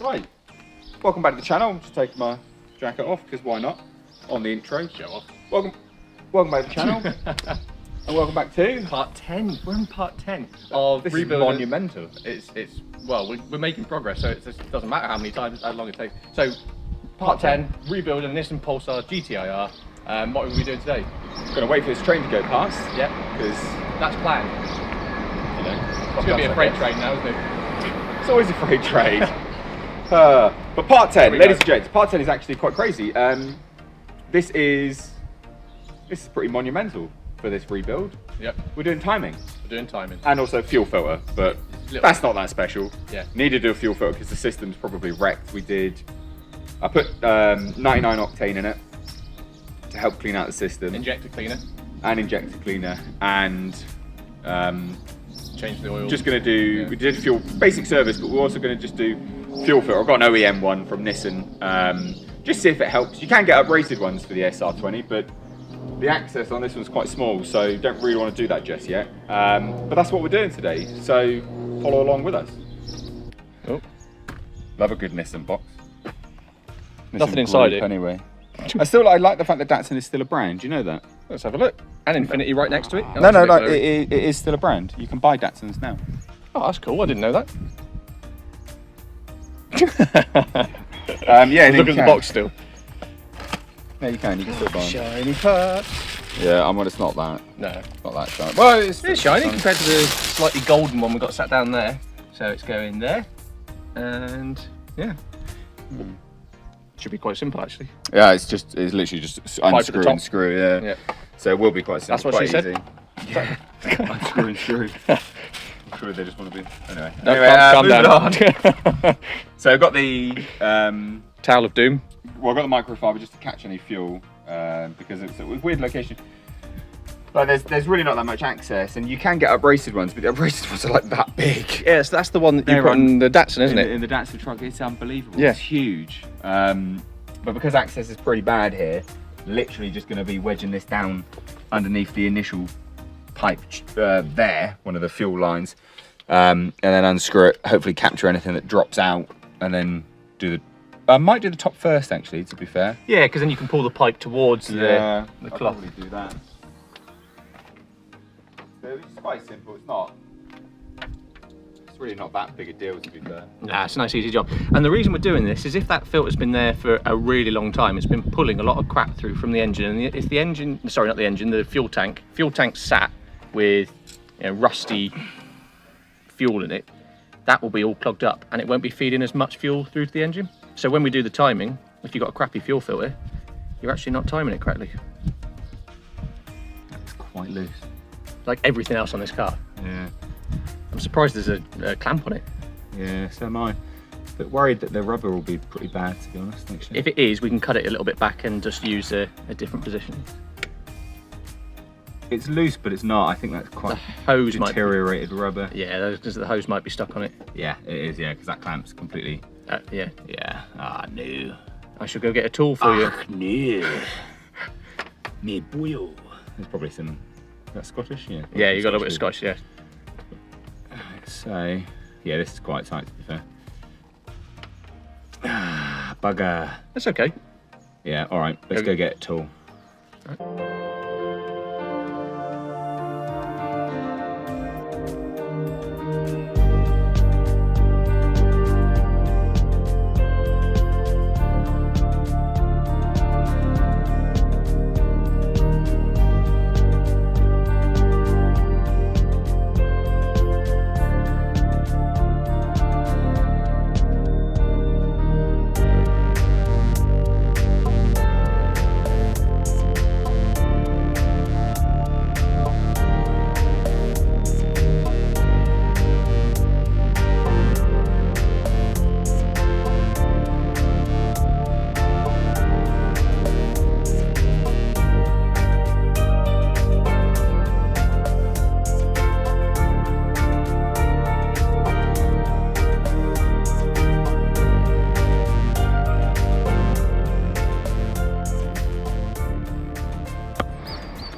Right, welcome back to the channel. I'm just taking my jacket off because why not? On the intro. Show off. Welcome back to the channel. And welcome back to part 10. We're in part 10 of this rebuilding. is monumental. It's well, we're making progress, so it doesn't matter how long it takes. So, part 10, rebuilding Nissan Pulsar GTiR. What are we doing today? Going to wait for this train to go past. Yeah, because that's planned. You know, It's going to be a freight train now, isn't it? It's always a freight train. But part 10, ladies and gents, part 10 is actually quite crazy. This is pretty monumental for this rebuild. Yep. We're doing timing. We're doing timing. And also fuel filter, but that's not that special. Yeah. Need to do a fuel filter because the system's probably wrecked. I put 99 octane in it to help clean out the system. Injector cleaner. And injector cleaner and change the oil. just going to do, we did fuel, basic service, but we're also going to just do fuel filter. I've got an OEM one from Nissan, just see if it helps. You can get uprated ones for the SR20, but the access on this one's quite small, so don't really want to do that just yet. But that's what we're doing today, so follow along with us. Oh. Love a good Nissan box. Nothing inside it. Anyway. I like the fact that Datsun is still a brand, do you know that? Let's have a look. And Infinity right next to it. No, it is still a brand. You can buy Datsuns now. Oh, that's cool, I didn't know that. Yeah, look at the box still. No, you can still buy them. Shiny parts. Yeah, it's not that. No. It's not that shiny. Well, it's shiny compared to the slightly golden one we got sat down there. So it's going there. And yeah. Should be quite simple actually. Yeah, it's literally just unscrew and screw, yeah. So it will be quite simple. That's what she easy. said. Yeah. Unscrew and screw. I'm sure they just want to be. Anyway, calm down. So I've got the Towel of Doom. Well, I've got the microfiber just to catch any fuel because it's a weird location. But there's really not that much access, and you can get uprated ones, but the uprated ones are like that big. Yes, that's the one that you put on the Datsun, isn't it? In the Datsun truck, it's unbelievable. Yeah. It's huge. But because access is pretty bad here, literally just going to be wedging this down underneath the initial pipe there, one of the fuel lines, and then unscrew it, hopefully capture anything that drops out, and then do the... I might do the top first, actually, to be fair. Yeah, because then you can pull the pipe towards the I'll cloth. probably do that. So it's quite simple, it's really not that big a deal, to be fair. Nah, it's a nice easy job. And the reason we're doing this is if that filter's been there for a really long time, it's been pulling a lot of crap through from the engine, and if the engine, sorry, not the engine, the fuel tank sat with rusty fuel in it, that will be all clogged up and it won't be feeding as much fuel through to the engine. So when we do the timing, if you've got a crappy fuel filter, you're actually not timing it correctly. It's quite loose. Like everything else on this car. Yeah. I'm surprised there's a clamp on it. Yeah, so am I. But worried that the rubber will be pretty bad, to be honest, actually. If it is, we can cut it a little bit back and just use a different position. It's loose, but it's not. I think that's quite the hose deteriorated rubber. Yeah, because the hose might be stuck on it. Yeah, it is, yeah, because that clamp's completely... yeah. Yeah. Ah, no. I should go get a tool for you. No. Me boyo. There's probably some... Is that Scottish? Yeah. Yeah, you got a bit of Scottish, yeah. So, yeah, this is quite tight, to be fair. Bugger. That's okay. Yeah, all right. Let's go get a tool.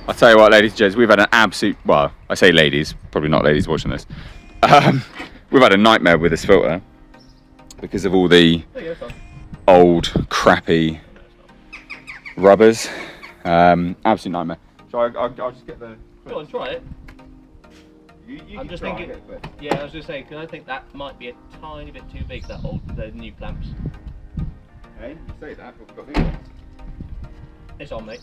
I'll tell you what, ladies and gents, we've had an absolute, well, I say ladies, probably not ladies watching this. We've had a nightmare with this filter. because of all the There you go, son. old crappy rubbers. Absolute nightmare. So I'll just get the. Go on, try it. You I'm can just try thinking. it, but- Yeah, I was just saying, because I think that might be a tiny bit too big. The new clamps. Hey, you say that, but we've got these ones. It's on, mate.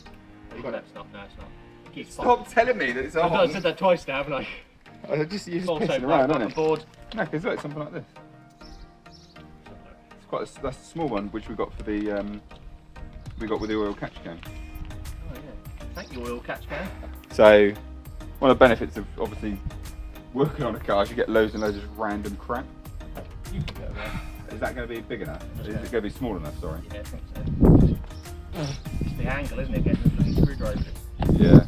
You got No, it? it's not. No, it's not. It keeps Stop telling me that it's on. I said that twice now, haven't I? You're just Also, pissing around, aren't on it? board. No, because look, something like this. It's quite that's a small one, which we got for the we got with the oil catch can. Oh yeah. Thank you, oil catch can. So one of the benefits of obviously working on a car is you get loads and loads of random crap. You can go there. Is that going to be big enough? Is it going to be small enough? Sorry. Yeah, I think so. It's the angle, isn't it? Getting the bloody screwdriver. Yeah.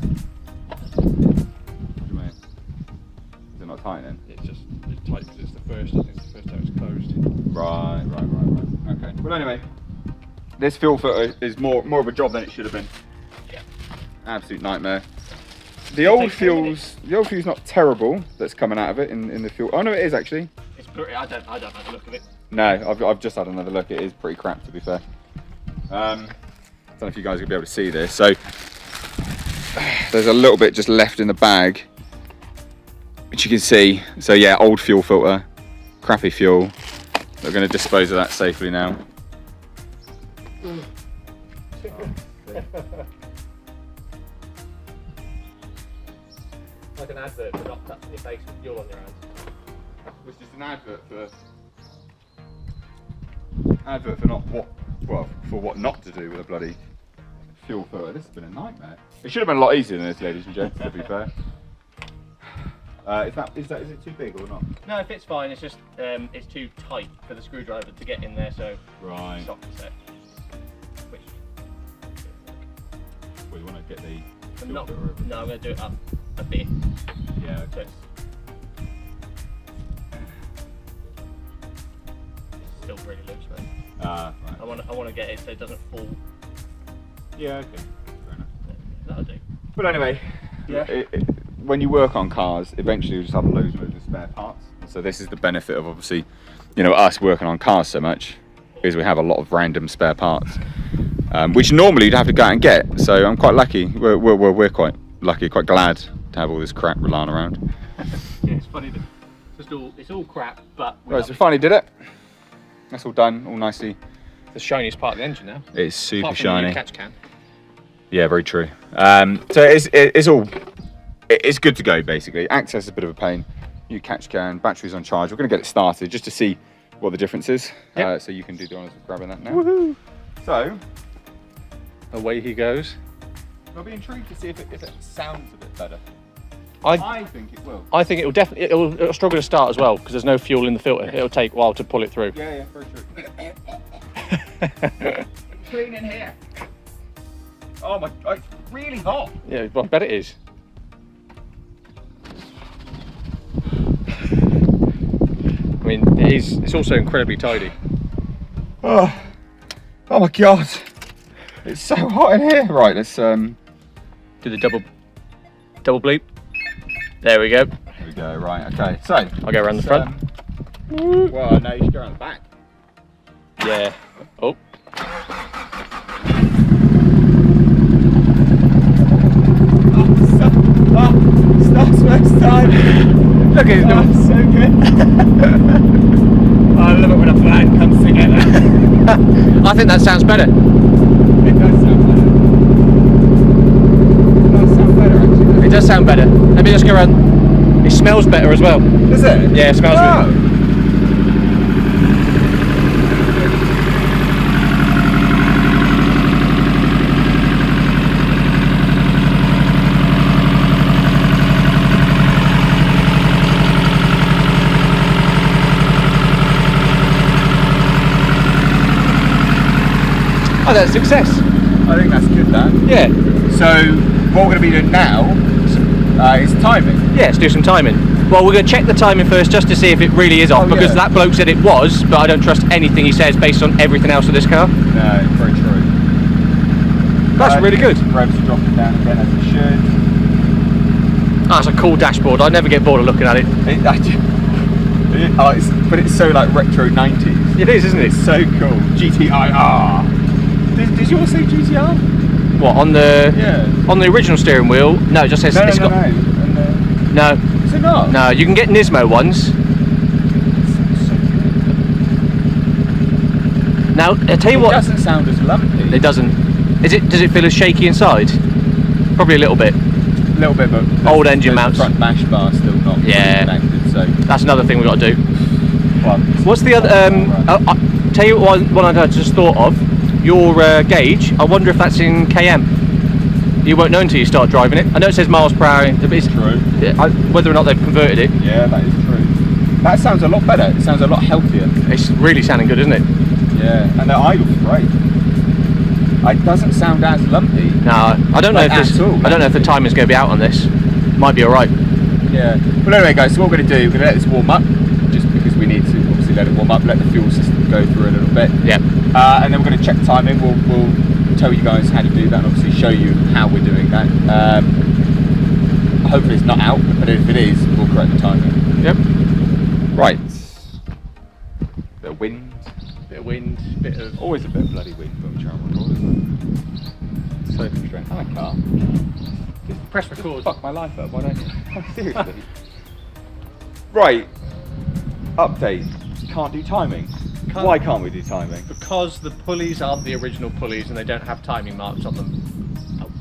What do you mean? Is it not tightening? It's just it's tight because it's the first. I think it's the first time it's closed. Right. Okay. Well, anyway, this fuel filter is more of a job than it should have been. Yeah. Absolute nightmare. The old takes 2 fuel's not terrible. That's coming out of it in the fuel. Oh no, it is actually. It's pretty. I don't like the look of it. No, I've just had another look. It is pretty crap, to be fair. I don't know if you guys will be able to see this. So there's a little bit just left in the bag, which you can see. So yeah, old fuel filter, crappy fuel. We're going to dispose of that safely now. Like an advert for not touching your face with fuel on your hands. It's just an advert for not what, well, for what not to do with a bloody fuel filter. This has been a nightmare. It should have been a lot easier than this, ladies and gents, to be fair. Is it too big or not? No, it fits fine. It's just it's too tight for the screwdriver to get in there, so Right. stop the set. Which Well, you want to get the I'm fuel not. filter over. No, I'm going to do it up a bit. Yeah. So Okay. it's still really loose, mate. Right. I want to get it so it doesn't fall. Yeah. Okay. Fair enough. That'll do. But anyway, Yeah. When you work on cars, eventually you just have loads and loads of spare parts. So this is the benefit of obviously, us working on cars so much, is we have a lot of random spare parts, which normally you'd have to go out and get. So I'm quite lucky. We're quite lucky, quite glad to have all this crap lying around. Yeah, it's funny that it's all crap, but Right, so we finally did it. That's all done, all nicely. the shiniest part of the engine now. It's super Apart from the new shiny. catch can. Yeah, very true. So it's good to go basically. Access is a bit of a pain. New catch can, batteries on charge. We're going to get it started just to see what the difference is. Yep. So you can do the honours of grabbing that now. Woohoo! So Away he goes. I'll be intrigued to see if it sounds a bit better. I I think it will. I think it'll struggle to start as well because there's no fuel in the filter. It'll take a while to pull it through. Yeah, very true. Clean in here. Oh my! It's really hot. Yeah, well, I bet it is. I mean, it is. It's also incredibly tidy. Oh my god! It's so hot in here. Right, let's Do the double bleep. There we go. Here we go. Right, okay. So I'll go around the front. Well, no, you should go around the back. Yeah. Oh. Starts first time. Look at it. That's so good. I love it when a plan comes together. I think that sounds better. It does sound better. It does sound better actually. It does sound better. Let me just go around. It smells better as well. Does it? Yeah, it smells good. Oh, that's a success. I think that's good, that. Yeah. So, what we're going to be doing now is timing. Yeah, let's do some timing. Well, we're going to check the timing first just to see if it really is off, Oh, because yeah. that bloke said it was, but I don't trust anything he says based on everything else of this car. No, very true. That's really good. Revs are dropping down again as it should. That's a cool dashboard. I never get bored of looking at it. But it's so like retro 90s. It is, isn't it? It's so cool. GTiR. Did yours say GTR? What, on the original steering wheel? No, it just says No. No. Is it not? No, you can get Nismo ones. Now, I tell you what. It doesn't sound as lumpy. It doesn't. Does it feel as shaky inside? Probably a little bit. A little bit, but Old engine mounts. The front bash bar still not connected, so that's another thing we've got to do. well, What's the other? Tell you what one I just thought of. Your gauge. I wonder if that's in km. You won't know until you start driving it. I know it says miles per hour. It's true. Whether or not they've converted it. Yeah, that is true. That sounds a lot better. It sounds a lot healthier. It's really sounding good, isn't it? Yeah, and the idle's great. It doesn't sound as lumpy. No, I don't know if this. I don't know if the timing's going to be out on this. Might be all right. Yeah. Well, anyway, guys. So what we're going to do? We're going to let this warm up, just because we need to obviously let it warm up, let the fuel system go through a little bit. Yeah. And then we're going to check timing. We'll tell you guys how to do that, and obviously show you how we're doing that. Hopefully it's not out, but if it is, we'll correct the timing. Yep. Right. Bit of wind. Bit of wind. Bit of. Always a bit of bloody wind when we try and record, isn't it? So frustrating. I can't. Press record. Fuck my life up. Why don't you? Seriously. Right. Update. Can't do timing. Why can't we do timing? Because the pulleys aren't the original pulleys and they don't have timing marks on them.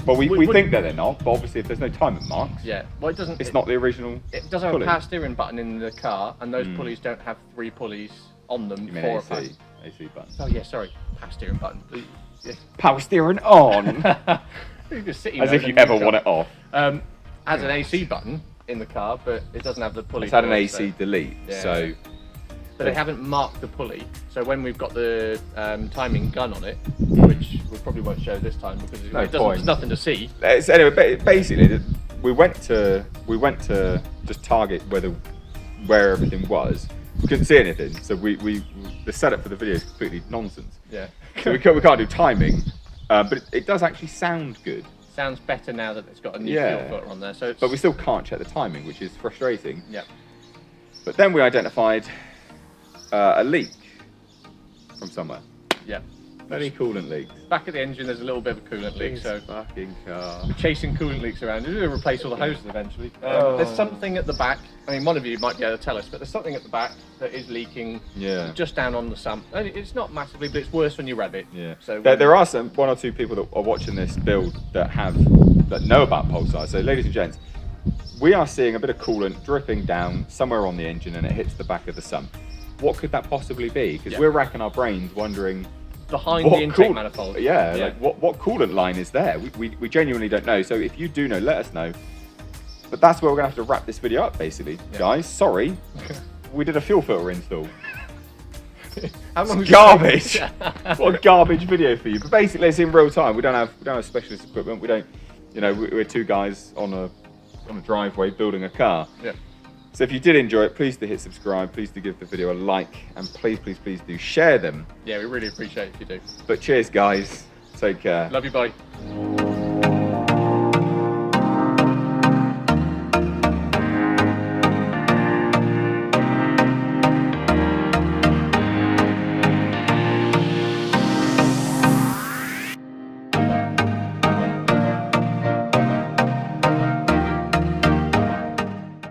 Well, we think that they're not, but obviously if there's no timing marks, Yeah. Well, it doesn't. it's not the original. It does have pulley. a power steering button in the car, and those pulleys don't have 3 pulleys on them You mean for a AC? AC button. Oh yeah, sorry, power steering button. Yeah. Power steering on. Just sitting As there if in you the ever car. want it off. Has an AC button in the car, but it doesn't have the pulley. It's had an for it, AC so- delete, Yeah. so But they haven't marked the pulley, so when we've got the timing gun on it, which we probably won't show this time because there's nothing to see. anyway, basically, we went to just target where everything was. We couldn't see anything, so the setup for the video is completely nonsense. Yeah. So we can't do timing, but it does actually sound good. Sounds better now that it's got a new Yeah. fuel filter on there. So it's, But we still can't check the timing, which is frustrating. yeah. But then we identified a leak from somewhere. Yeah. Bloody coolant leaks. Back at the engine, there's a little bit of a coolant leak, so fucking car. we're chasing coolant leaks around. We're going to replace all the hoses eventually. Oh. There's something at the back. I mean, one of you might be able to tell us, but there's something at the back that is leaking. Yeah. Just down on the sump. And it's not massively, but it's worse when you rev it. Yeah. So There are one or two people that are watching this build that know about Pulsar. So, ladies and gents, we are seeing a bit of coolant dripping down somewhere on the engine, and it hits the back of the sump. What could that possibly be? Because we're racking our brains wondering behind the intake manifold. Yeah, like what coolant line is there? We genuinely don't know. So if you do know, let us know. But that's where we're gonna have to wrap this video up, basically, guys. Sorry, we did a fuel filter install. How long It's garbage. What a garbage video for you. But basically, it's in real time. We don't have specialist equipment. We don't, we're two guys on a driveway building a car. Yeah. So if you did enjoy it, please do hit subscribe. Please do give the video a like, and please do share them. Yeah, we really appreciate it if you do. But cheers, guys. Take care. Love you, bye.